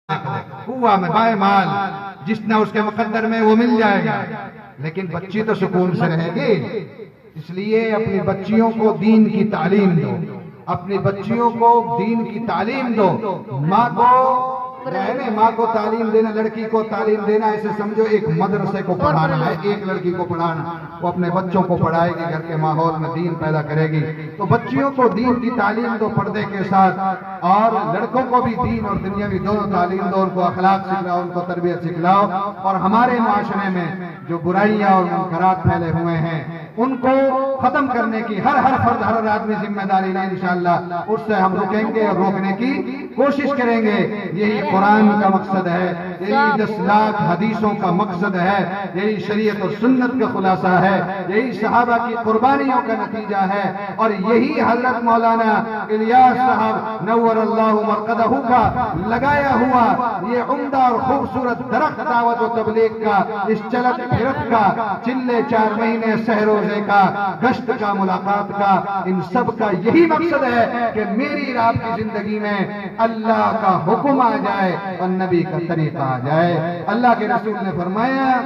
کنواں میں بائیں مال جتنا اس کے مقدر میں وہ مل جائے گا، لیکن بچی تو سکون سے رہے گی۔ اس لیے اپنی بچیوں کو دین کی تعلیم دو، اپنی بچیوں کو دین کی تعلیم دو۔ ماں کو رہنے، ماں کو تعلیم دینا، لڑکی کو تعلیم دینا ایسے سمجھو ایک مدرسے کو پڑھانا ہے، ایک لڑکی کو پڑھانا، وہ اپنے بچوں کو پڑھائے گی، گھر کے ماحول میں دین پیدا کرے گی۔ تو بچیوں کو دین کی تعلیم دو پردے کے ساتھ، اور لڑکوں کو بھی دین اور دنیاوی دونوں تعلیم دو، ان کو اخلاق سکھلاؤ، ان کو تربیت سکھلاؤ، اور ہمارے معاشرے میں جو برائیاں اور منکرات پھیلے ہوئے ہیں ان کو ختم کرنے کی ہر فرد، ہر آدمی ذمہ داری لے انشاءاللہ، اس سے ہم رکیں گے اور روکنے کی کوشش کریں گے۔ یہی قرآن کا مقصد ہے، یہی 10 لاکھ حدیثوں کا مقصد ہے، یہی شریعت اور سنت کا خلاصہ ہے، یہی صحابہ کی قربانیوں کا نتیجہ ہے، اور یہی حضرت مولانا الیاس صاحب نور اللہ مرقدہ کا لگایا ہوا یہ عمدہ اور خوبصورت درخت دعوت و تبلیغ کا، اس چلت پھرت کا، چلے 4 مہینے سحر روزے کا، گشت کا، ملاقات کا، ان سب کا یہی مقصد ہے کہ میری اور آپ کی زندگی میں اللہ کا حکم آ جائے اور نبی کا طریقہ آ جائے۔ اللہ کے رسول نے فرمایا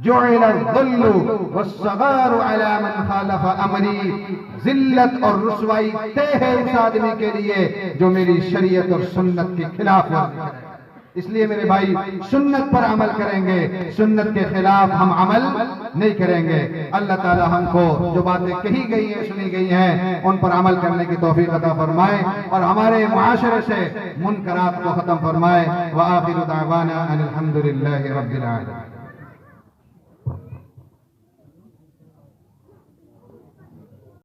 جعل الذل والصغار على من خالف امری، ذلت اور رسوائی طے ہے اس آدمی کے لیے جو میری شریعت اور سنت کے خلاف ورزی کرے۔ اس لیے میرے بھائی سنت پر عمل کریں گے، سنت کے خلاف ہم عمل نہیں کریں گے۔ اللہ تعالی ہم کو جو باتیں کہی گئی ہیں، سنی گئی ہیں، ان پر عمل کرنے کی توفیق عطا فرمائے، اور ہمارے معاشرے سے منکرات کو ختم فرمائے۔ وآخر دعوانا ان الحمد للہ رب العالمین۔